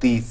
30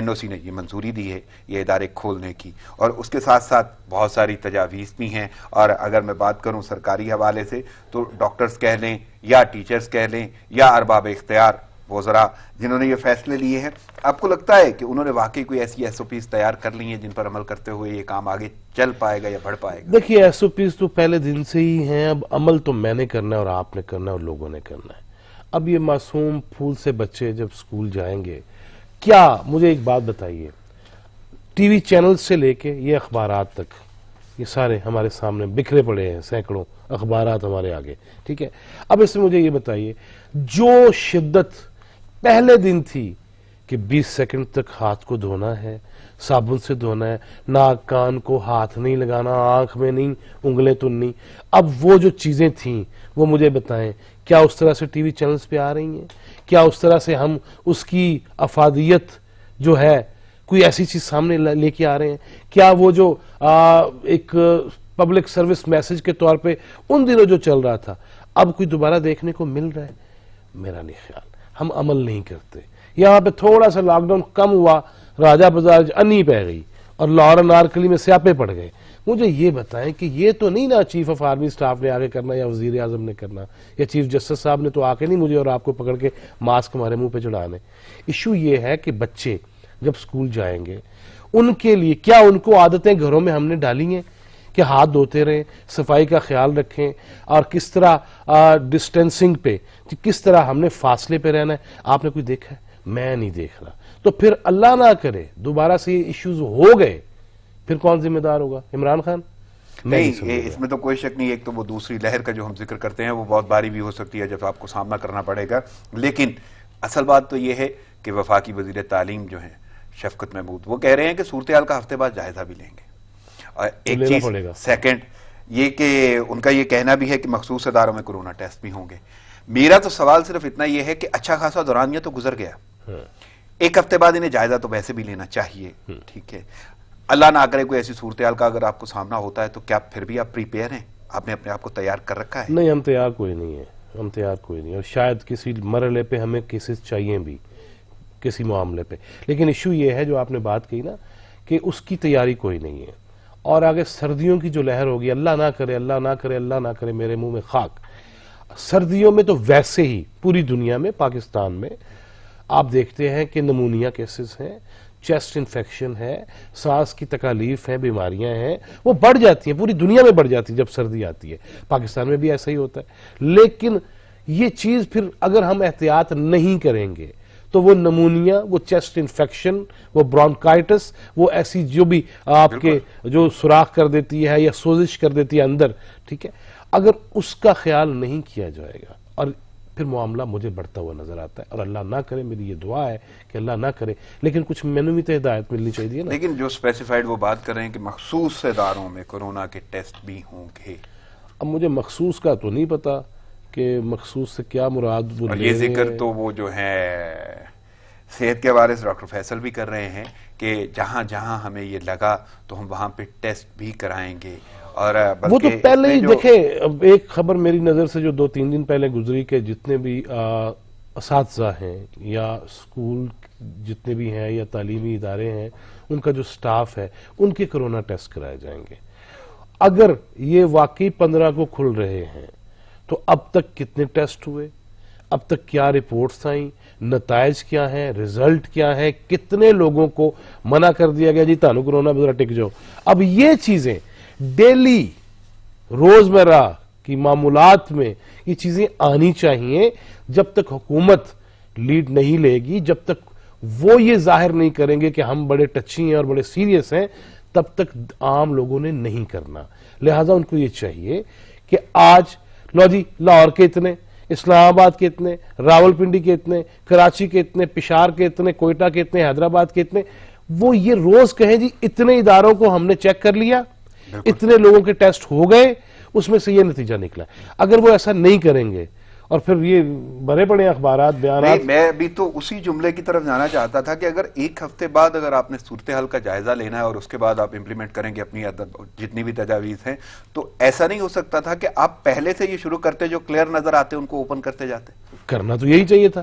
NOC نے یہ منظوری دی ہے یہ ادارے کھولنے کی، اور اس کے ساتھ ساتھ بہت ساری تجاویز بھی ہیں. اور اگر میں بات کروں سرکاری حوالے سے تو ڈاکٹرز کہہ لیں یا ٹیچرز کہہ لیں یا ارباب اختیار وزراء جنہوں نے یہ فیصلے لیے ہیں، آپ کو لگتا ہے کہ انہوں نے واقعی کوئی ایسی SOPs تیار کر لی ہیں جن پر عمل کرتے ہوئے یہ کام آگے چل پائے گا یا بڑھ پائے گا؟ دیکھیے SOPs تو پہلے دن سے ہی ہیں، اب عمل تو میں نے کرنا ہے اور آپ نے کرنا ہے اور لوگوں نے کرنا ہے. اب یہ معصوم پھول سے بچے جب اسکول جائیں گے، کیا مجھے ایک بات بتائیے، ٹی وی چینل سے لے کے یہ اخبارات تک یہ سارے ہمارے سامنے بکھرے پڑے ہیں، سینکڑوں اخبارات ہمارے آگے، ٹھیک ہے. اب اس میں مجھے یہ بتائیے، جو شدت پہلے دن تھی کہ 20 سیکنڈ تک ہاتھ کو دھونا ہے، صابن سے دھونا ہے، ناک کان کو ہاتھ نہیں لگانا، آنکھ میں نہیں، انگلیں تو نہیں، اب وہ جو چیزیں تھیں وہ مجھے بتائیں کیا اس طرح سے ٹی وی چینلز پہ آ رہی ہیں؟ کیا اس طرح سے ہم اس کی افادیت جو ہے کوئی ایسی چیز سامنے لے کے آ رہے ہیں؟ کیا وہ جو ایک پبلک سروس میسج کے طور پہ ان دنوں جو چل رہا تھا اب کوئی دوبارہ دیکھنے کو مل رہا ہے؟ میرا نہیں خیال. ہم عمل نہیں کرتے. یہاں پہ تھوڑا سا لاک ڈاؤن کم ہوا، راجہ بازار انی پہ گئی اور لاہور انارکلی میں سیاپے پڑ گئے. مجھے یہ بتائیں کہ یہ تو نہیں نا چیف آف آرمی سٹاف نے آگے کرنا یا وزیر اعظم نے کرنا یا چیف جسٹس صاحب نے تو آ کے نہیں مجھے اور آپ کو پکڑ کے ماسک ہمارے منہ پہ چڑھانے. ایشو یہ ہے کہ بچے جب اسکول جائیں گے ان کے لیے کیا ان کو عادتیں گھروں میں ہم نے ڈالی ہیں کہ ہاتھ دھوتے رہیں، صفائی کا خیال رکھیں، اور کس طرح ڈسٹینسنگ پہ، کس طرح ہم نے فاصلے پہ رہنا ہے؟ آپ نے کوئی دیکھا ہے؟ میں نہیں دیکھ رہا. تو پھر اللہ نہ کرے دوبارہ سے یہ ایشوز ہو گئے، پھر کون ذمہ دار ہوگا؟ عمران خان؟ نہیں، اس میں تو کوئی شک نہیں. ایک تو وہ دوسری لہر کا جو ہم ذکر کرتے ہیں وہ بہت باری بھی ہو سکتی ہے جب آپ کو سامنا کرنا پڑے گا، لیکن اصل بات تو یہ ہے کہ وفاقی وزیر تعلیم جو ہیں شفقت محمود وہ کہہ رہے ہیں کہ صورتحال کا ہفتے بعد جائزہ بھی لیں گے. اور ایک چیز سیکنڈ یہ کہ ان کا یہ کہنا بھی ہے کہ مخصوص اداروں میں کورونا ٹیسٹ بھی ہوں گے. میرا تو سوال صرف اتنا یہ ہے کہ اچھا خاصا دورانیہ تو گزر گیا، ایک ہفتے بعد انہیں جائزہ تو ویسے بھی لینا چاہیے، ٹھیک ہے. اللہ نہ کرے کوئی ایسی صورتحال کا اگر آپ کو سامنا ہوتا ہے تو کیا پھر بھی آپ پریپیئر ہیں؟ آپ نے اپنے آپ کو تیار کر رکھا ہے؟ نہیں، ہم تیار کوئی نہیں ہے، ہم تیار کوئی نہیں، اور شاید کسی مرحلے پہ ہمیں کیسز چاہیے بھی کسی معاملے پہ. لیکن ایشو یہ ہے جو آپ نے بات کی نا کہ اس کی تیاری کوئی نہیں ہے. اور آگے سردیوں کی جو لہر ہوگی، اللہ نہ کرے، اللہ نہ کرے، اللہ نہ کرے، میرے منہ میں خاک. سردیوں میں تو ویسے ہی پوری دنیا میں، پاکستان میں آپ دیکھتے ہیں کہ نمونیا کیسز ہیں، چیسٹ انفیکشن ہے، سانس کی تکالیف ہیں، بیماریاں ہیں، وہ بڑھ جاتی ہیں، پوری دنیا میں بڑھ جاتی ہیں جب سردی آتی ہے. پاکستان میں بھی ایسا ہی ہوتا ہے. لیکن یہ چیز پھر اگر ہم احتیاط نہیں کریں گے تو وہ نمونیا، وہ چیسٹ انفیکشن، وہ برونکائٹس، وہ ایسی جو بھی آپ کے جو سوراخ کر دیتی ہے یا سوزش کر دیتی ہے اندر، ٹھیک ہے، اگر اس کا خیال نہیں کیا جائے گا اور پھر معاملہ مجھے بڑھتا ہوا نظر آتا ہے. اور اللہ نہ کرے، میری یہ دعا ہے کہ اللہ نہ کرے، لیکن کچھ مینو بھی تو ہدایت ملنی چاہیے نا. لیکن جو اسپیسیفائڈ وہ بات کر رہے ہیں کہ مخصوص اداروں میں کورونا کے ٹیسٹ بھی ہوں گے. اب مجھے مخصوص کا تو نہیں پتا کہ مخصوص سے کیا مراد وہ اور یہ ذکر تو وہ جو ہے صحت کے حوالے سے ڈاکٹر فیصل بھی کر رہے ہیں کہ جہاں جہاں ہمیں یہ لگا تو ہم وہاں پہ ٹیسٹ بھی کرائیں گے. اور وہ تو پہلے ہی دیکھیں، ایک خبر میری نظر سے جو 2-3 دن پہلے گزری کہ جتنے بھی اساتذہ ہیں یا اسکول جتنے بھی ہیں یا تعلیمی ادارے ہیں ان کا جو سٹاف ہے ان کے کرونا ٹیسٹ کرائے جائیں گے. اگر یہ واقعی 15 کو کھل رہے ہیں تو اب تک کتنے ٹیسٹ ہوئے، اب تک کیا رپورٹس آئیں، نتائج کیا ہیں، رزلٹ کیا ہے، کتنے لوگوں کو منع کر دیا گیا جی تانوں کرونا ذرا ٹک جاؤ. اب یہ چیزیں ڈیلی روزمرہ کی معمولات میں یہ چیزیں آنی چاہیے. جب تک حکومت لیڈ نہیں لے گی، جب تک وہ یہ ظاہر نہیں کریں گے کہ ہم بڑے ٹچی ہیں اور بڑے سیریس ہیں، تب تک عام لوگوں نے نہیں کرنا. لہذا ان کو یہ چاہیے کہ آج لو جی لاہور کے اتنے، اسلام آباد کے اتنے، راول پنڈی کے اتنے، کراچی کے اتنے، پشاور کے اتنے، کوئٹہ کے اتنے، حیدرآباد کے اتنے، وہ یہ روز کہیں جی اتنے اداروں کو ہم نے چیک کر لیا، اتنے لوگوں کے ٹیسٹ ہو گئے، اس میں سے یہ نتیجہ نکلا. اگر وہ ایسا نہیں کریں گے اور پھر یہ بڑے بڑے اخبارات بیانات. میں بھی تو اسی جملے کی طرف جانا چاہتا تھا کہ اگر ایک ہفتے بعد اگر آپ نے صورتحال کا جائزہ لینا ہے اور اس کے بعد آپ امپلیمنٹ کریں گے اپنی جتنی بھی تجاویز ہیں، تو ایسا نہیں ہو سکتا تھا کہ آپ پہلے سے یہ شروع کرتے جو کلیئر نظر آتے ان کو اوپن کرتے جاتے؟ کرنا تو یہی چاہیے تھا.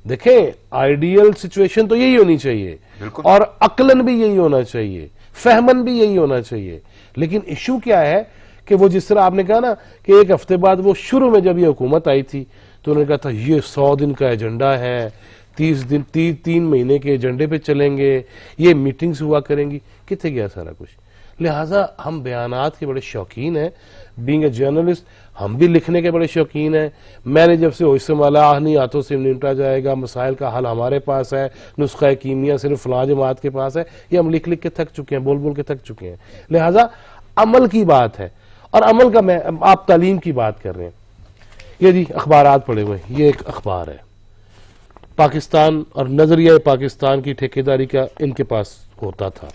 دیکھیں آئیڈیل سچویشن تو یہی ہونی چاہیے اور عقلن بھی یہی ہونا چاہیے، فہمن بھی یہی ہونا چاہیے، لیکن ایشو کیا ہے کہ وہ جس طرح آپ نے کہا نا کہ ایک ہفتے بعد وہ شروع میں جب یہ حکومت آئی تھی تو انہوں نے کہا تھا یہ 100 دن کا ایجنڈا ہے، 30 دن 3 مہینے کے ایجنڈے پہ چلیں گے، یہ میٹنگز ہوا کریں گی، کتنے گیا سارا کچھ؟ لہٰذا ہم بیانات کے بڑے شوقین ہیں، بینگ اے جرنلسٹ ہم بھی لکھنے کے بڑے شوقین ہیں۔ میں نے جب سے ہوش سنبھالا آہنی ہاتھوں سے نمٹا جائے گا، مسائل کا حل ہمارے پاس ہے، نسخہ کیمیا صرف فلاں جماعت کے پاس ہے، یہ ہم لکھ کے تھک چکے ہیں، بول کے تھک چکے ہیں۔ لہٰذا عمل کی بات ہے، اور عمل کا میں آپ تعلیم کی بات کر رہے ہیں، یہ جی اخبارات پڑے ہوئے ہیں، یہ ایک اخبار ہے پاکستان اور نظریہ پاکستان کی ٹھیکیداری کا ان کے پاس ہوتا تھا،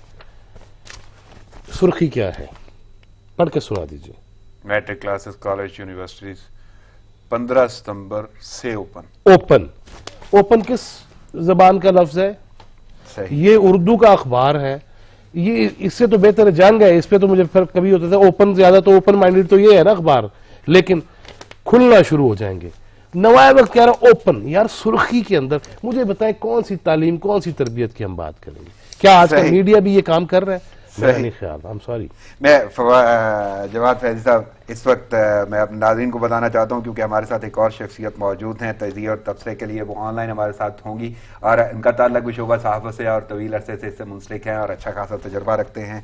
سرخی کیا ہے پڑھ کے سنا دیجیے۔ میٹرک کلاسز کالج یونیورسٹیز 15 ستمبر سے اوپن۔ اوپن کس زبان کا لفظ ہے؟ یہ اردو کا اخبار ہے، یہ اس سے تو بہتر جان گئے، اس پہ تو مجھے فرق کبھی ہوتا تھا، اوپن زیادہ تو اوپن مائنڈڈ تو یہ ہے نا اخبار، لیکن کھلنا شروع ہو جائیں گے۔ نوائے وقت کہہ رہا اوپن، یار سرخی کے اندر مجھے بتائیں کون سی تعلیم کون سی تربیت کی ہم بات کریں گے؟ کیا آج کل میڈیا بھی یہ کام کر رہا ہے؟ میرا نہیں خیال، I'm sorry۔ میں جواد فیضی صاحب اس وقت میں اپنے ناظرین کو بتانا چاہتا ہوں کیونکہ ہمارے ساتھ ایک اور شخصیت موجود ہیں تجزیے اور تبصرے کے لیے، وہ آن لائن ہمارے ساتھ ہوں گی اور ان کا تعلق بھی شعبہ صحافت سے اور طویل عرصے سے اس سے منسلک ہیں اور اچھا خاصا تجربہ رکھتے ہیں،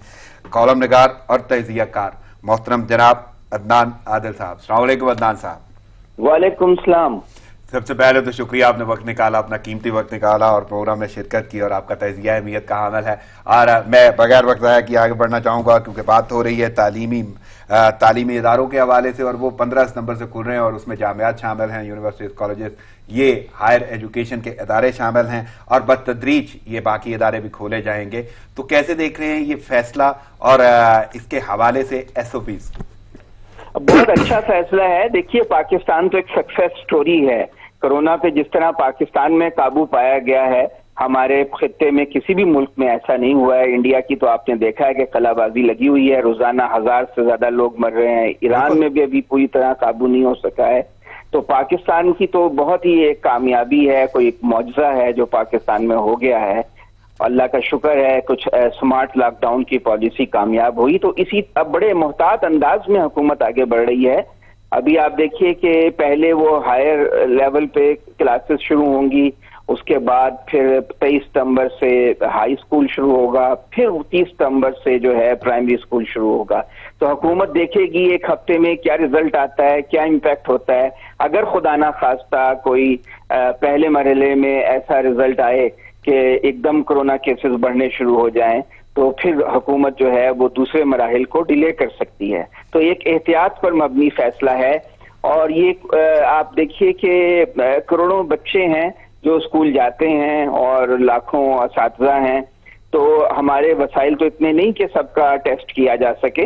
کالم نگار اور تجزیہ کار محترم جناب عدنان عادل صاحب۔ السلام علیکم عدنان صاحب۔ وعلیکم السلام۔ سب سے پہلے تو شکریہ، آپ نے وقت نکالا، اپنا قیمتی وقت نکالا اور پروگرام میں شرکت کی، اور آپ کا تجزیہ اہمیت کا حامل ہے۔ اور میں بغیر وقت ضائع کیے آگے بڑھنا چاہوں گا کیونکہ بات ہو رہی ہے تعلیمی اداروں کے حوالے سے، اور وہ 15 ستمبر سے کھل رہے ہیں اور اس میں جامعات شامل ہیں، یونیورسٹیز، کالجز، یہ ہائر ایجوکیشن کے ادارے شامل ہیں اور بتدریج یہ باقی ادارے بھی کھولے جائیں گے۔ تو کیسے دیکھ رہے ہیں یہ فیصلہ اور اس کے حوالے سے SOPs؟ بہت اچھا فیصلہ ہے۔ دیکھیے پاکستان تو ایک سکسیس سٹوری ہے، کرونا پہ جس طرح پاکستان میں قابو پایا گیا ہے ہمارے خطے میں کسی بھی ملک میں ایسا نہیں ہوا ہے۔ انڈیا کی تو آپ نے دیکھا ہے کہ قلعہ بازی لگی ہوئی ہے، روزانہ 1000 سے زیادہ لوگ مر رہے ہیں، ایران میں بھی ابھی پوری طرح قابو نہیں ہو سکا ہے۔ تو پاکستان کی تو بہت ہی ایک کامیابی ہے، کوئی ایک معجزہ ہے جو پاکستان میں ہو گیا ہے، اللہ کا شکر ہے۔ کچھ سمارٹ لاک ڈاؤن کی پالیسی کامیاب ہوئی تو اسی اب بڑے محتاط انداز میں حکومت آگے بڑھ رہی ہے۔ ابھی آپ دیکھیے کہ پہلے وہ ہائر لیول پہ کلاسز شروع ہوں گی، اس کے بعد پھر 23 ستمبر سے ہائی اسکول شروع ہوگا، پھر 30 ستمبر سے جو ہے پرائمری اسکول شروع ہوگا۔ تو حکومت دیکھے گی ایک ہفتے میں کیا رزلٹ آتا ہے، کیا امپیکٹ ہوتا ہے۔ اگر خدا نہ خواستہ کوئی پہلے مرحلے میں ایسا رزلٹ آئے کہ ایک دم کرونا کیسز بڑھنے شروع ہو جائیں تو پھر حکومت جو ہے وہ دوسرے مراحل کو ڈیلے کر سکتی ہے۔ تو ایک احتیاط پر مبنی فیصلہ ہے، اور یہ آپ دیکھیے کہ کروڑوں بچے ہیں جو اسکول جاتے ہیں اور لاکھوں اساتذہ ہیں، تو ہمارے وسائل تو اتنے نہیں کہ سب کا ٹیسٹ کیا جا سکے،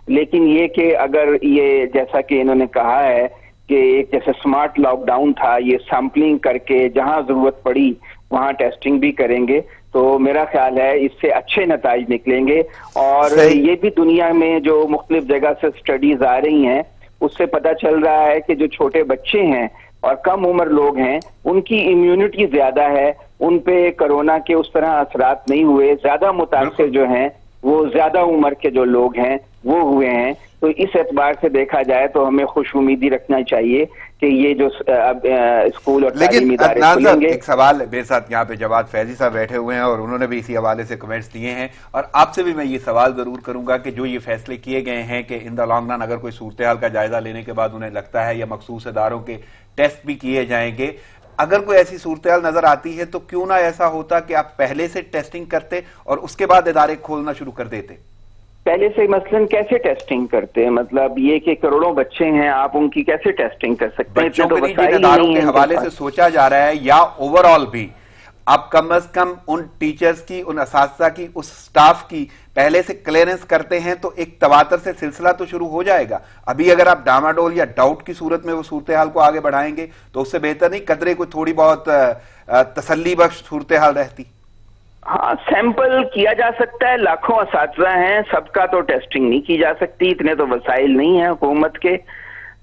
لیکن یہ کہ اگر یہ جیسا کہ انہوں نے کہا ہے کہ ایک جیسے سمارٹ لاک ڈاؤن تھا، یہ سیمپلنگ کر کے جہاں ضرورت پڑی وہاں ٹیسٹنگ بھی کریں گے تو میرا خیال ہے اس سے اچھے نتائج نکلیں گے۔ اور یہ بھی دنیا میں جو مختلف جگہ سے سٹڈیز آ رہی ہیں اس سے پتہ چل رہا ہے کہ جو چھوٹے بچے ہیں اور کم عمر لوگ ہیں ان کی امیونٹی زیادہ ہے، ان پہ کرونا کے اس طرح اثرات نہیں ہوئے، زیادہ متاثر جو ہیں وہ زیادہ عمر کے جو لوگ ہیں وہ ہوئے ہیں۔ تو اس اعتبار سے دیکھا جائے تو ہمیں خوش امیدی رکھنا چاہیے کہ یہ جو اسکول اور تعلیمی ادارے کھلیں گے۔ ایک سوال میرے ساتھ یہاں پہ جواد فیضی صاحب بیٹھے ہوئے ہیں اور انہوں نے بھی اسی حوالے سے کمنٹس دیے ہیں، اور آپ سے بھی میں یہ سوال ضرور کروں گا کہ جو یہ فیصلے کیے گئے ہیں کہ ان دا لانگ رن اگر کوئی صورتحال کا جائزہ لینے کے بعد انہیں لگتا ہے یا مخصوص اداروں کے ٹیسٹ بھی کیے جائیں گے، اگر کوئی ایسی صورتحال نظر آتی ہے تو کیوں نہ ایسا ہوتا کہ آپ پہلے سے ٹیسٹنگ کرتے اور اس کے بعد ادارے کھولنا شروع کر دیتے؟ پہلے سے مثلاً کیسے ٹیسٹنگ کرتے ہیں؟ مطلب یہ کہ کروڑوں بچے ہیں، آپ ان کی کیسے ٹیسٹنگ کر سکتے ہیں؟ بچوں کے جن اداروں کے حوالے سے سوچا جا رہا ہے یا اوور آل بھی آپ کم از کم ان ٹیچرز کی، ان اساتذہ کی، اس سٹاف کی پہلے سے کلیئرنس کرتے ہیں تو ایک تواتر سے سلسلہ تو شروع ہو جائے گا۔ ابھی اگر آپ ڈاماڈول یا ڈاؤٹ کی صورت میں وہ صورتحال کو آگے بڑھائیں گے تو اس سے بہتر نہیں قدرے کو تھوڑی بہت تسلی بخش صورتحال رہتی؟ ہاں، سیمپل کیا جا سکتا ہے، لاکھوں اساتذہ ہیں، سب کا تو ٹیسٹنگ نہیں کی جا سکتی، اتنے تو وسائل نہیں ہیں حکومت کے۔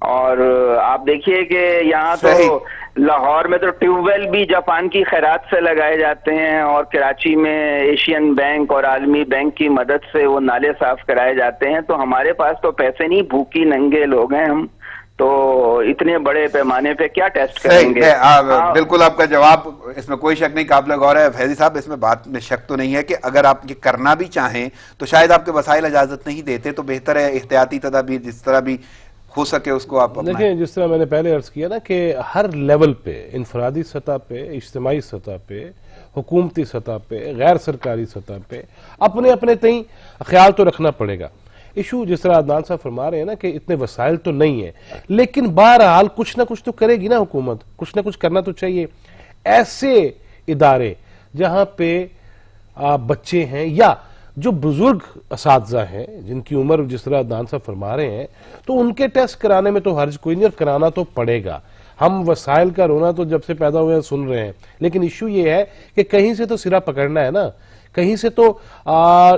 اور آپ دیکھیے کہ یہاں تو لاہور میں تو ٹیوب ویل بھی جاپان کی خیرات سے لگائے جاتے ہیں، اور کراچی میں ایشین بینک اور عالمی بینک کی مدد سے وہ نالے صاف کرائے جاتے ہیں. تو ہمارے پاس تو پیسے نہیں، بھوکی ننگے لوگ ہیں ہم، تو اتنے بڑے پیمانے پہ کیا ٹیسٹ کریں گے؟ بالکل آپ کا جواب، اس میں کوئی شک نہیں، قابل غور ہے. فیضی صاحب، اس میں بات میں شک تو نہیں ہے کہ اگر آپ یہ کرنا بھی چاہیں تو شاید آپ کے وسائل اجازت نہیں دیتے، تو بہتر ہے احتیاطی تدابیر جس طرح بھی ہو سکے اس کو آپ دیکھیں. جس طرح میں نے پہلے عرض کیا نا کہ ہر لیول پہ، انفرادی سطح پہ، اجتماعی سطح پہ، حکومتی سطح پہ، غیر سرکاری سطح پہ اپنے اپنے تئیں خیال تو رکھنا پڑے گا. ایشو جس طرح عدنان صاحب فرما رہے ہیں نا کہ اتنے وسائل تو نہیں ہیں، لیکن بہرحال کچھ نہ کچھ تو کرے گی نا حکومت، کچھ نہ کچھ کرنا تو چاہیے. ایسے ادارے جہاں پہ بچے ہیں یا جو بزرگ اساتذہ ہیں جن کی عمر جس طرح عدنان صاحب فرما رہے ہیں، تو ان کے ٹیسٹ کرانے میں تو حرج کوئی نہیں، اور کرانا تو پڑے گا. ہم وسائل کا رونا تو جب سے پیدا ہوئے سن رہے ہیں، لیکن ایشو یہ ہے کہ کہیں سے تو سرا پکڑنا ہے نا، کہیں سے تو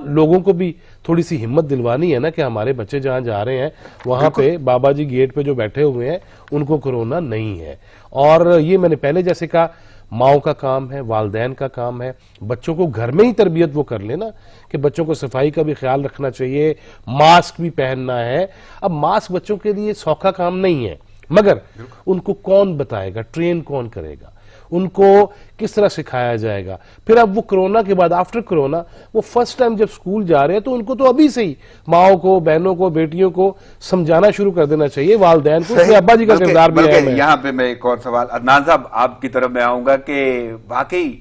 لوگوں کو بھی تھوڑی سی ہمت دلوانی ہے نا کہ ہمارے بچے جہاں جا رہے ہیں وہاں پہ بابا جی گیٹ پہ جو بیٹھے ہوئے ہیں ان کو کرونا نہیں ہے. اور یہ میں نے پہلے جیسے کہا، ماؤں کا کام ہے، والدین کا کام ہے، بچوں کو گھر میں ہی تربیت وہ کر لینا کہ بچوں کو صفائی کا بھی خیال رکھنا چاہیے، ماسک بھی پہننا ہے. اب ماسک بچوں کے لیے سوکھا کام نہیں ہے، مگر ان کو کون بتائے گا، ٹرین کون کرے گا، ان کو کس طرح سکھایا جائے گا. پھر اب وہ کرونا کے بعد، آفٹر کرونا، وہ فرسٹ ٹائم جب سکول جا رہے ہیں تو ان کو تو ابھی سے ہی ماؤں کو، بہنوں کو، بیٹیوں کو سمجھانا شروع کر دینا چاہیے، والدین کو. ابا جی کا کردار بھی ہے. یہاں پہ میں ایک اور سوال عدنان صاحب آپ کی طرف میں آؤں گا کہ واقعی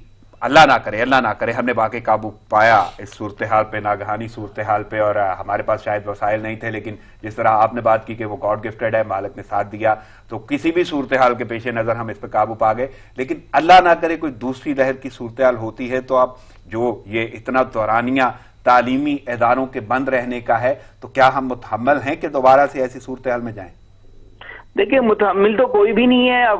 اللہ نہ کرے ہم نے واقعی قابو پایا اس صورتحال پہ، ناگہانی صورتحال پہ، اور ہمارے پاس شاید وسائل نہیں تھے، لیکن جس طرح آپ نے بات کی کہ وہ گاڈ گفٹڈ ہے، مالک نے ساتھ دیا، تو کسی بھی صورتحال کے پیش نظر ہم اس پہ قابو پا گئے. لیکن اللہ نہ کرے کوئی دوسری لہر کی صورتحال ہوتی ہے تو آپ جو یہ اتنا دورانیہ تعلیمی اداروں کے بند رہنے کا ہے، تو کیا ہم متحمل ہیں کہ دوبارہ سے ایسی صورتحال میں جائیں؟ دیکھیں، متحمل تو کوئی بھی نہیں ہے. اب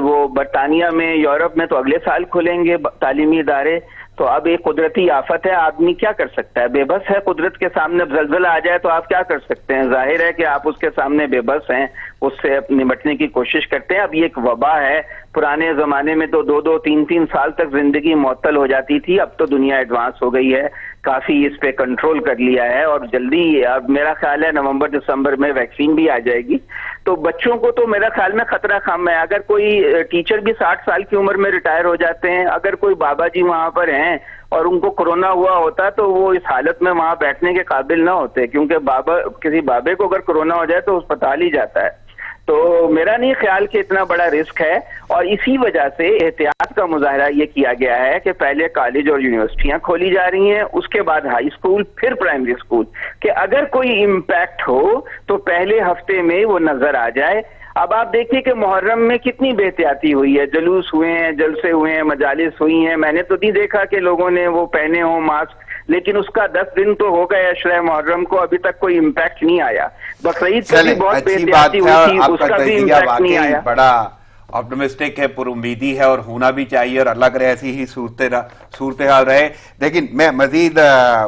وہ برطانیہ میں، یورپ میں تو اگلے سال کھلیں گے تعلیمی ادارے. تو اب ایک قدرتی آفت ہے، آدمی کیا کر سکتا ہے؟ بے بس ہے قدرت کے سامنے. اب زلزلہ آ جائے تو آپ کیا کر سکتے ہیں؟ ظاہر ہے کہ آپ اس کے سامنے بے بس ہیں، اس سے نمٹنے کی کوشش کرتے ہیں. اب یہ ایک وبا ہے. پرانے زمانے میں تو 2-2, 3-3 سال تک زندگی معطل ہو جاتی تھی. اب تو دنیا ایڈوانس ہو گئی ہے، کافی اس پہ کنٹرول کر لیا ہے، اور جلدی اب میرا خیال ہے نومبر دسمبر میں ویکسین بھی آ جائے گی. تو بچوں کو تو میرا خیال میں خطرہ کم ہے. اگر کوئی ٹیچر بھی 60 سال کی عمر میں ریٹائر ہو جاتے ہیں، اگر کوئی بابا جی وہاں پر ہیں اور ان کو کرونا ہوا ہوتا تو وہ اس حالت میں وہاں بیٹھنے کے قابل نہ ہوتے، کیونکہ کسی بابے کو اگر کرونا ہو جائے تو اسپتال ہی جاتا ہے. تو میرا نہیں خیال کہ اتنا بڑا رسک ہے، اور اسی وجہ سے احتیاط کا مظاہرہ یہ کیا گیا ہے کہ پہلے کالج اور یونیورسٹیاں کھولی جا رہی ہیں، اس کے بعد ہائی اسکول، پھر پرائمری اسکول، کہ اگر کوئی امپیکٹ ہو تو پہلے ہفتے میں وہ نظر آ جائے. اب آپ دیکھیے کہ محرم میں کتنی بے احتیاطی ہوئی ہے، جلوس ہوئے ہیں، جلسے ہوئے ہیں، مجالس ہوئی ہیں. میں نے تو نہیں دیکھا کہ لوگوں نے وہ پہنے ہوں ماسک، لیکن اس کا 10 دن تو ہو گئے عشرہ محرم کو، ابھی تک کوئی امپیکٹ نہیں آیا. بقرعید پہ بھی بہت بے احتیاطی ہوئی تھی، اس کا بھی امپیکٹ نہیں آیا. بڑا آپٹمسٹک ہے، پر امیدی ہے، اور ہونا بھی چاہیے، اور اللہ کرے ایسی ہی صورتحال رہے. لیکن میں مزید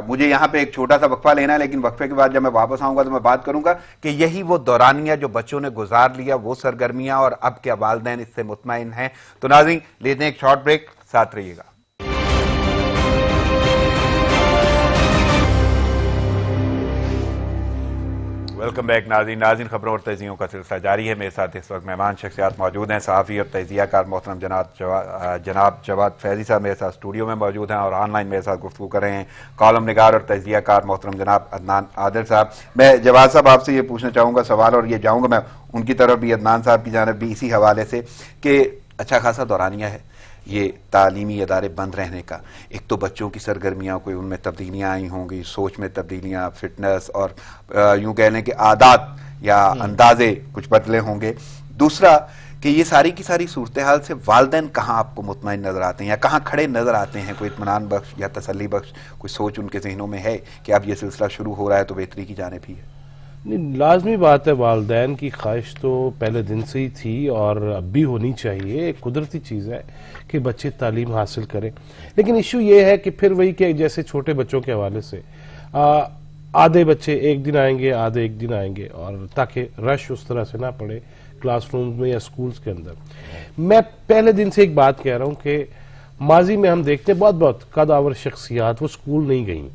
مجھے یہاں پہ ایک چھوٹا سا وقفہ لینا ہے، لیکن وقفے کے بعد جب میں واپس آؤں گا تو میں بات کروں گا کہ یہی وہ دورانیہ جو بچوں نے گزار لیا، وہ سرگرمیاں، اور اب کیا والدین اس سے مطمئن ہیں. تو ناظرین لیتے ہیں ایک شارٹ بریک، ساتھ رہیے گا. ویلکم بیک ناظرین خبروں اور تجزیوں کا سلسلہ جاری ہے. میرے ساتھ اس وقت مہمان شخصیات موجود ہیں. صحافی اور تجزیہ کار محترم جناب جواد فیضی صاحب میرے ساتھ اسٹوڈیو میں موجود ہیں، اور آن لائن میرے ساتھ گفتگو کر رہے ہیں کالم نگار اور تجزیہ کار محترم جناب عدنان عادل صاحب. میں جواد صاحب آپ سے یہ پوچھنا چاہوں گا سوال، اور یہ جاؤں گا میں ان کی طرف بھی، عدنان صاحب کی جانب بھی، اسی حوالے سے کہ اچھا خاصا دورانیہ ہے یہ تعلیمی ادارے بند رہنے کا. ایک تو بچوں کی سرگرمیاں، کوئی ان میں تبدیلیاں آئی ہوں گی، سوچ میں تبدیلیاں، فٹنس، اور یوں کہہ لیں کہ عادات یا اندازے کچھ بدلے ہوں گے. دوسرا کہ یہ ساری کی ساری صورتحال سے والدین کہاں آپ کو مطمئن نظر آتے ہیں، یا کہاں کھڑے نظر آتے ہیں؟ کوئی اطمینان بخش یا تسلی بخش کوئی سوچ ان کے ذہنوں میں ہے کہ اب یہ سلسلہ شروع ہو رہا ہے تو بہتری کی جانب ہی ہے؟ لازمی بات ہے، والدین کی خواہش تو پہلے دن سے ہی تھی اور اب بھی ہونی چاہیے. ایک قدرتی چیز ہے کہ بچے تعلیم حاصل کریں، لیکن ایشو یہ ہے کہ پھر وہی کہ جیسے چھوٹے بچوں کے حوالے سے آدھے بچے ایک دن آئیں گے، آدھے ایک دن آئیں گے، اور تاکہ رش اس طرح سے نہ پڑے کلاس رومز میں یا سکولز کے اندر. میں پہلے دن سے ایک بات کہہ رہا ہوں کہ ماضی میں ہم دیکھتے ہیں بہت قد آور شخصیات وہ سکول نہیں گئیں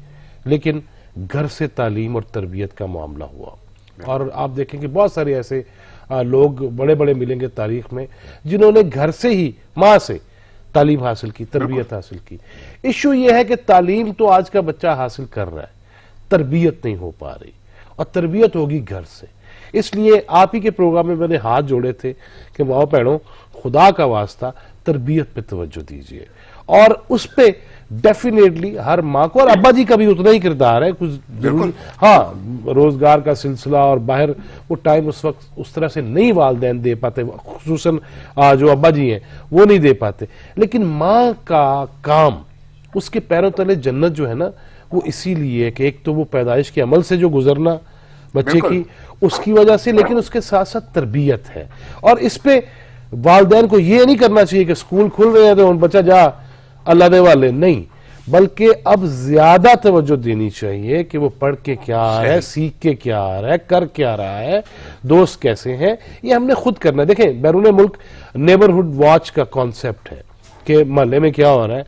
لیکن گھر سے تعلیم اور تربیت کا معاملہ ہوا. اور آپ دیکھیں کہ بہت سارے ایسے لوگ بڑے بڑے ملیں گے تاریخ میں جنہوں نے گھر سے ہی ماں سے تعلیم حاصل کی, تربیت حاصل کی. ایشو یہ ہے کہ تعلیم تو آج کا بچہ حاصل کر رہا ہے, تربیت نہیں ہو پا رہی, اور تربیت ہوگی گھر سے. اس لیے آپ ہی کے پروگرام میں نے ہاتھ جوڑے تھے کہ ماؤں بہنوں خدا کا واسطہ تربیت پہ توجہ دیجئے, اور اس پہ ڈیفینیٹلی ہر ماں کو, اور ابا جی کا بھی اتنا ہی کردار ہے کچھ ضروری. ہاں روزگار کا سلسلہ اور باہر وہ ٹائم اس وقت اس طرح سے نہیں والدین دے پاتے, خصوصاً جو ابا جی ہیں وہ نہیں دے پاتے, لیکن ماں کا کام, اس کے پیروں تلے جنت جو ہے نا وہ اسی لیے کہ ایک تو وہ پیدائش کے عمل سے جو گزرنا بچے کی اس کی وجہ سے, لیکن اس کے ساتھ ساتھ تربیت ہے. اور اس پہ والدین کو یہ نہیں کرنا چاہیے کہ اسکول کھل رہے ہیں تو بچہ جا اللہ دے والے, نہیں, بلکہ اب زیادہ توجہ دینی چاہیے کہ وہ پڑھ کے کیا آ رہا ہے, سیکھ کے کیا آ رہا ہے, کر کیا رہا ہے, دوست کیسے ہیں, یہ ہم نے خود کرنا ہے. دیکھیں بیرون ملک نیبرہڈ واچ کا کانسیپٹ ہے کہ محلے میں کیا ہو رہا ہے.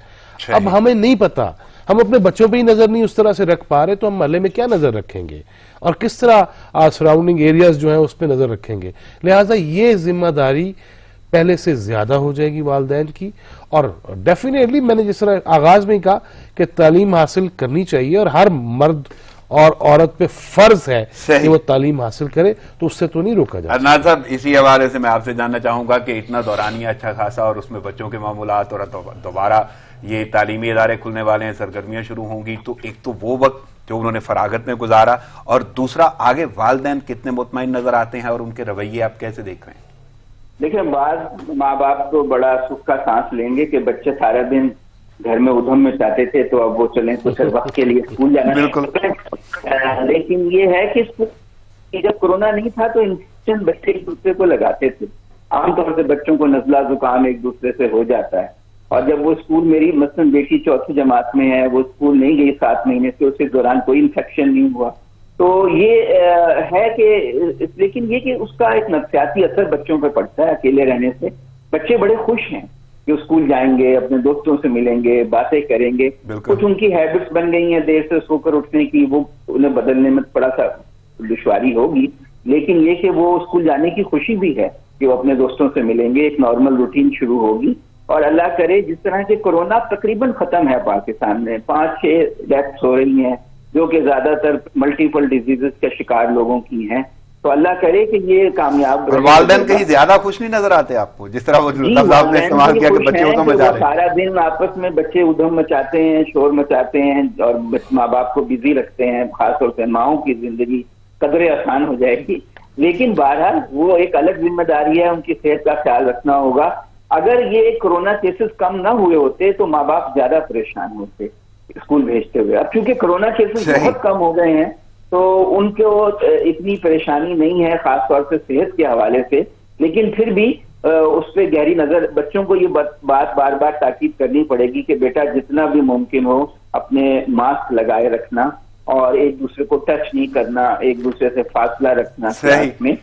اب ہمیں نہیں پتا, ہم اپنے بچوں پہ ہی نظر نہیں اس طرح سے رکھ پا رہے تو ہم محلے میں کیا نظر رکھیں گے, اور کس طرح سراؤنڈنگ ایریاز جو ہیں اس پہ نظر رکھیں گے. لہٰذا یہ ذمہ داری پہلے سے زیادہ ہو جائے گی والدین کی, اور ڈیفینیٹلی میں نے جس طرح آغاز میں ہی کہا کہ تعلیم حاصل کرنی چاہیے اور ہر مرد اور عورت پہ فرض ہے کہ وہ تعلیم حاصل کرے, تو اس سے تو نہیں روکا جائے. عدنان صاحب, اسی حوالے سے میں آپ سے جاننا چاہوں گا کہ اتنا دورانیہ اچھا خاصا اور اس میں بچوں کے معمولات اور دوبارہ یہ تعلیمی ادارے کھلنے والے ہیں, سرگرمیاں شروع ہوں گی, تو ایک تو وہ وقت جو انہوں نے فراغت میں گزارا, اور دوسرا آگے والدین کتنے مطمئن نظر آتے ہیں اور ان کے رویے آپ کیسے دیکھ رہے ہیں؟ دیکھیں, بعض ماں باپ تو بڑا سکھ کا سانس لیں گے کہ بچے سارا دن گھر میں ادھم میں چاہتے تھے تو اب وہ چلیں کچھ وقت کے لیے اسکول جانا. بالکل. لیکن یہ ہے کہ جب کورونا نہیں تھا تو انفیکشن بچے ایک دوسرے کو لگاتے تھے. عام طور سے بچوں کو نزلہ زکام ایک دوسرے سے ہو جاتا ہے, اور جب وہ اسکول, میری مثلاً بیٹی 4تھی جماعت میں ہے, وہ اسکول نہیں گئی 7 مہینے سے, اس کے دوران کوئی انفیکشن نہیں ہوا. تو یہ ہے کہ لیکن یہ کہ اس کا ایک نفسیاتی اثر بچوں پہ پڑتا ہے اکیلے رہنے سے. بچے بڑے خوش ہیں کہ اسکول جائیں گے, اپنے دوستوں سے ملیں گے, باتیں کریں گے. کچھ ان کی ہیبٹس بن گئی ہیں دیر سے سو کر اٹھنے کی, وہ انہیں بدلنے میں تھوڑا سا دشواری ہوگی, لیکن یہ کہ وہ اسکول جانے کی خوشی بھی ہے کہ وہ اپنے دوستوں سے ملیں گے, ایک نارمل روٹین شروع ہوگی. اور اللہ کرے جس طرح کہ کورونا تقریباً ختم ہے پاکستان میں, 5-6 ڈیتھس ہو رہی ہیں جو کہ زیادہ تر ملٹیپل ڈیزیزز کے شکار لوگوں کی ہیں, تو اللہ کرے کہ یہ کامیاب. والدین کہیں زیادہ خوش نہیں نظر آتے آپ کو جس طرح وہ لفظ آپ نے استعمال کیا کہ بچے ادھم مچا رہے ہیں؟ سارا دن آپس میں بچے ادھم مچاتے ہیں, شور مچاتے ہیں, اور ماں باپ کو بزی رکھتے ہیں. خاص طور سے ماؤں کی زندگی قدرے آسان ہو جائے گی, لیکن بہرحال وہ ایک الگ ذمہ داری ہے, ان کی صحت کا خیال رکھنا ہوگا. اگر یہ کورونا کیسز کم نہ ہوئے ہوتے تو ماں باپ زیادہ پریشان ہوتے اسکول بھیجتے ہوئے. اب چونکہ کورونا کیسز بہت کم ہو گئے ہیں تو ان کو اتنی پریشانی نہیں ہے, خاص طور سے صحت کے حوالے سے, لیکن پھر بھی اس پہ گہری نظر. بچوں کو یہ بات بار بار تاکید کرنی پڑے گی کہ بیٹا جتنا بھی ممکن ہو اپنے ماسک لگائے رکھنا, اور ایک دوسرے کو ٹچ نہیں کرنا, ایک دوسرے سے فاصلہ رکھنا کلاس میں.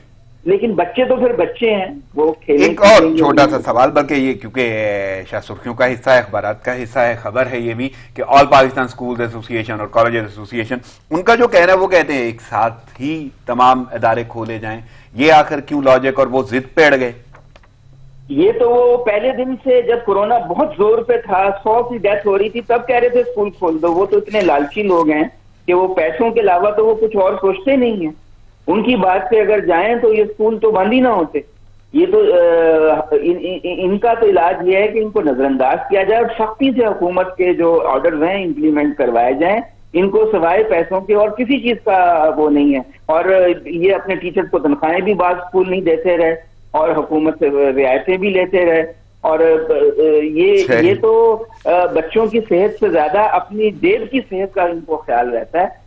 لیکن بچے تو پھر بچے ہیں, وہ کھیلیں. ایک اور چھوٹا سا سوال, بلکہ یہ کیونکہ شاہ سرخیوں کا حصہ ہے, اخبارات کا حصہ ہے, خبر ہے یہ بھی کہ آل پاکستان اسکولز ایسوسی ایشن اور کالجز ایسوسی ایشن, ان کا جو کہنا ہے وہ کہتے ہیں ایک ساتھ ہی تمام ادارے کھولے جائیں. یہ آخر کیوں لاجک, اور وہ ضد پہ اڑ گئے؟ یہ تو وہ پہلے دن سے جب کورونا بہت زور پہ تھا, 100 کی ڈیتھ ہو رہی تھی, تب کہہ رہے تھے اسکول کھول دو. وہ تو اتنے لالچی لوگ ہیں کہ وہ پیسوں کے علاوہ تو وہ کچھ اور سوچتے نہیں ہیں. ان کی بات پہ اگر جائیں تو یہ اسکول تو بند ہی نہ ہوتے. یہ تو ان کا تو علاج یہ ہے کہ ان کو نظر انداز کیا جائے اور سختی سے حکومت کے جو آرڈرز ہیں امپلیمنٹ کروائے جائیں. ان کو سوائے پیسوں کے اور کسی چیز کا وہ نہیں ہے. اور یہ اپنے ٹیچر کو تنخواہیں بھی بعض اسکول نہیں دیتے رہے اور حکومت سے رعایتیں بھی لیتے رہے. اور یہ تو بچوں کی صحت سے زیادہ اپنی جیب کی صحت کا ان کو خیال رہتا ہے.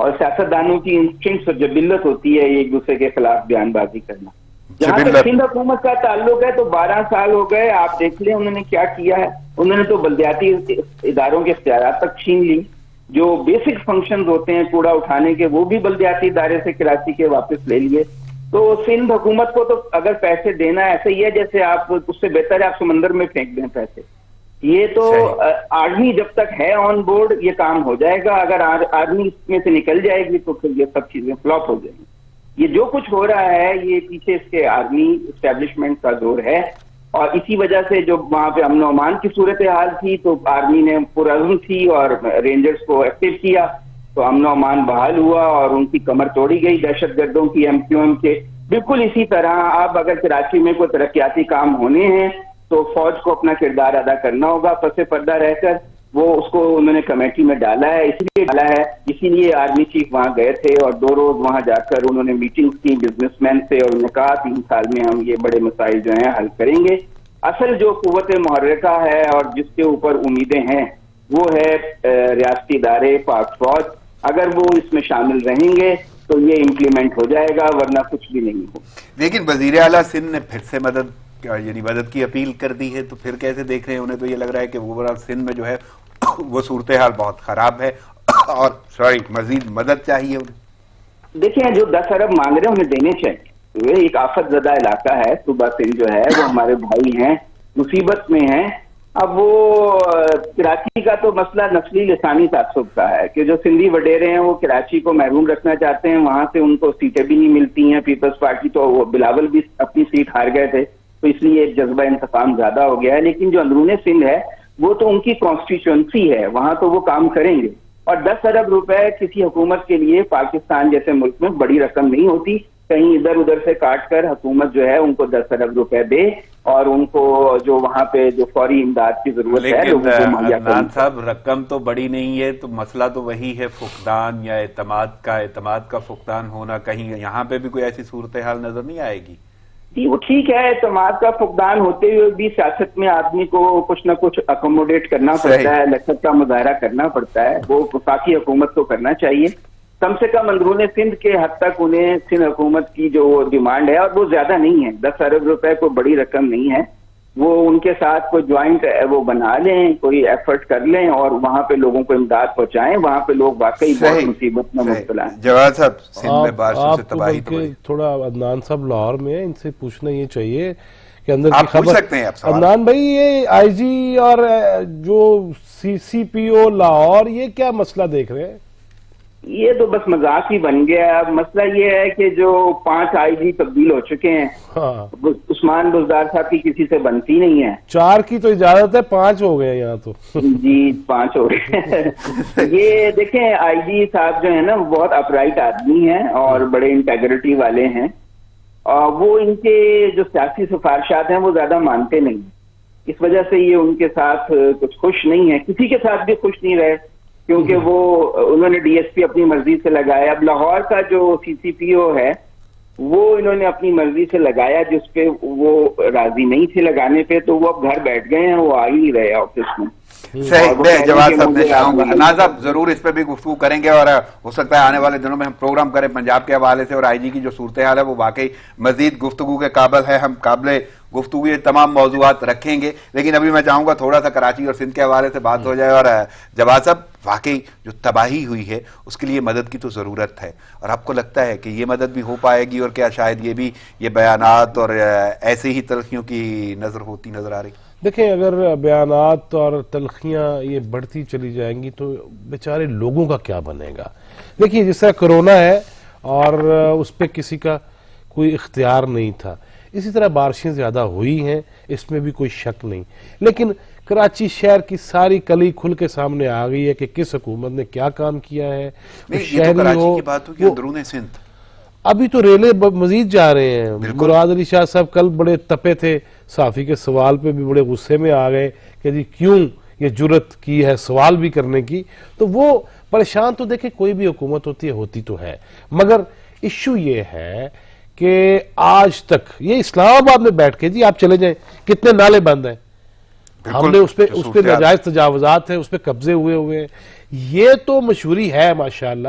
اور سیاستدانوں کی انسٹنکٹس اور جبلت ہوتی ہے ایک دوسرے کے خلاف بیان بازی کرنا. جہاں تک سندھ حکومت کا تعلق ہے تو 12 سال ہو گئے, آپ دیکھ لیں انہوں نے کیا کیا ہے. انہوں نے تو بلدیاتی اداروں کے اختیارات تک چھین لی. جو بیسک فنکشنز ہوتے ہیں کوڑا اٹھانے کے وہ بھی بلدیاتی ادارے سے کراچی کے واپس لے لیے. تو سندھ حکومت کو تو اگر پیسے دینا ایسے ہی ہے جیسے آپ, اس سے بہتر ہے آپ سمندر میں پھینک دیں پیسے. یہ تو آرمی جب تک ہے آن بورڈ یہ کام ہو جائے گا. اگر آرمی اس میں سے نکل جائے گی تو پھر یہ سب چیزیں فلاپ ہو جائیں گی. یہ جو کچھ ہو رہا ہے یہ پیچھے اس کے آرمی اسٹیبلشمنٹ کا زور ہے, اور اسی وجہ سے جو وہاں پہ امن و امان کی صورتحال تھی تو آرمی نے پرعزم تھی اور رینجرز کو ایکٹیو کیا تو امن و امان بحال ہوا اور ان کی کمر توڑی گئی دہشت گردوں کی MQM کے. بالکل اسی طرح اب اگر کراچی میں کوئی ترقیاتی کام ہونے ہیں تو فوج کو اپنا کردار ادا کرنا ہوگا پس پردہ رہ کر. وہ اس کو انہوں نے کمیٹی میں ڈالا ہے, اسی لیے آرمی چیف وہاں گئے تھے اور 2 روز وہاں جا کر انہوں نے میٹنگز کی بزنس مین سے اور انہوں نے کہا 3 سال میں ہم یہ بڑے مسائل جو ہیں حل کریں گے. اصل جو قوت محرکہ ہے اور جس کے اوپر امیدیں ہیں وہ ہے ریاستی ادارے پاک فوج. اگر وہ اس میں شامل رہیں گے تو یہ امپلیمنٹ ہو جائے گا, ورنہ کچھ بھی نہیں ہو. لیکن وزیر اعلیٰ سندھ نے پھر سے مدد کی اپیل کر دی ہے, تو پھر کیسے دیکھ رہے ہیں؟ انہیں تو یہ لگ رہا ہے کہ اوورآل سندھ میں جو ہے وہ صورتحال بہت خراب ہے اور مزید مدد چاہیے انہیں. دیکھیں جو 10 ارب مانگ رہے ہیں انہیں دینے چاہیے. ایک آفت زدہ علاقہ ہے صوبہ سندھ جو ہے, وہ ہمارے بھائی ہیں, مصیبت میں ہیں. اب وہ کراچی کا تو مسئلہ نسلی لسانی تعصب کا ہے کہ جو سندھی وڈیرے ہیں وہ کراچی کو محروم رکھنا چاہتے ہیں. وہاں سے ان کو سیٹیں بھی نہیں ملتی ہیں. پیپلز پارٹی تو وہ بلاول بھی اپنی سیٹ ہار گئے تھے تو اس لیے ایک جذبہ انتقام زیادہ ہو گیا ہے. لیکن جو اندرون سندھ ہے وہ تو ان کی کانسٹیچوئنسی ہے, وہاں تو وہ کام کریں گے. اور 10 ارب روپے کسی حکومت کے لیے پاکستان جیسے ملک میں بڑی رقم نہیں ہوتی. کہیں ادھر ادھر سے کاٹ کر حکومت جو ہے ان کو 10 ارب روپے دے اور ان کو جو وہاں پہ جو فوری امداد کی ضرورت ہے لوگوں کو مہیا کرے. عدنان صاحب رقم تو بڑی نہیں ہے, تو مسئلہ تو وہی ہے فقدان یا اعتماد کا فقدان ہونا. کہیں یہاں پہ بھی کوئی ایسی صورتحال نظر نہیں آئے گی؟ جی وہ ٹھیک ہے, اعتماد کا فقدان ہوتے ہوئے بھی سیاست میں آدمی کو کچھ نہ کچھ اکوموڈیٹ کرنا پڑتا ہے, لچک کا مظاہرہ کرنا پڑتا ہے. وہ وفاقی حکومت کو کرنا چاہیے. کم سے کم اندرون سندھ کے حد تک انہیں سندھ حکومت کی جو ڈیمانڈ ہے, اور وہ زیادہ نہیں ہے, 10 ارب روپے کوئی بڑی رقم نہیں ہے. وہ ان کے ساتھ کوئی جوائنٹ وہ بنا لیں, کوئی ایفرٹ کر لیں اور وہاں پہ لوگوں کو امداد پہنچائیں. وہاں پہ لوگ واقعی بہت مصیبت میں مبتلا ہیں. جواد صاحب سندھ میں بارشوں سے تباہی تھوڑا عدنان صاحب لاہور میں ان سے پوچھنا یہ چاہیے کہ اندر کی خبر سکتے ہیں عدنان بھائی, یہ IG اور جو CPO لاہور یہ کیا مسئلہ دیکھ رہے ہیں؟ یہ تو بس مذاق ہی بن گیا. اب مسئلہ یہ ہے کہ جو 5 IG تبدیل ہو چکے ہیں, عثمان بزدار صاحب کی کسی سے بنتی نہیں ہے. 4 کی تو اجازت ہے, 5 ہو گئے یہاں تو. جی 5 ہو گئے. یہ دیکھیں IG صاحب جو ہے نا وہ بہت اپرائٹ آدمی ہیں اور بڑے انٹیگریٹی والے ہیں. وہ ان کے جو سیاسی سفارشات ہیں وہ زیادہ مانتے نہیں. اس وجہ سے یہ ان کے ساتھ کچھ خوش نہیں ہے, کسی کے ساتھ بھی خوش نہیں رہے کیونکہ وہ انہوں نے DSP اپنی مرضی سے لگایا. اب لاہور کا جو CPO ہے وہ انہوں نے اپنی مرضی سے لگایا جس پہ وہ راضی نہیں تھے لگانے پہ, تو وہ اب گھر بیٹھ گئے ہیں, وہ آ ہی نہیں رہے آفس میں. صحیح. جواد صاحب نے عدنان صاحب ضرور اس پہ بھی گفتگو کریں گے اور ہو سکتا ہے آنے والے دنوں میں ہم پروگرام کریں پنجاب کے حوالے سے. اور IG کی جو صورتحال ہے وہ واقعی مزید گفتگو کے قابل ہے. ہم قابل گفتگو یہ تمام موضوعات رکھیں گے, لیکن ابھی میں چاہوں گا تھوڑا سا کراچی اور سندھ کے حوالے سے بات ہو جائے. اور جواد صاحب واقعی جو تباہی ہوئی ہے اس کے لیے مدد کی تو ضرورت ہے, اور آپ کو لگتا ہے کہ یہ مدد بھی ہو پائے گی؟ اور کیا شاید یہ بیانات اور ایسے ہی تلخیوں کی نظر آ رہی؟ دیکھیں اگر بیانات اور تلخیاں یہ بڑھتی چلی جائیں گی تو بیچارے لوگوں کا کیا بنے گا؟ دیکھیے جس طرح کرونا ہے اور اس پہ کسی کا کوئی اختیار نہیں تھا, اسی طرح بارشیں زیادہ ہوئی ہیں, اس میں بھی کوئی شک نہیں. لیکن کراچی شہر کی ساری کلی کھل کے سامنے آ گئی ہے کہ کس حکومت نے کیا کام کیا ہے. ابھی تو ریلے مزید جا رہے ہیں. مراد علی شاہ صاحب کل بڑے تپے تھے, صحافی کے سوال پہ بھی بڑے غصے میں آ گئے کہ جی کیوں یہ جرت کی ہے سوال بھی کرنے کی. تو وہ پریشان تو دیکھیں کوئی بھی حکومت ہوتی تو ہے, مگر ایشو یہ ہے کہ آج تک یہ اسلام آباد میں بیٹھ کے جی آپ چلے جائیں کتنے نالے بند ہیں, ہم نے اس پہ ناجائز تجاوزات ہیں, اس پہ قبضے ہوئے ہیں. یہ تو مشہوری ہے ماشاءاللہ,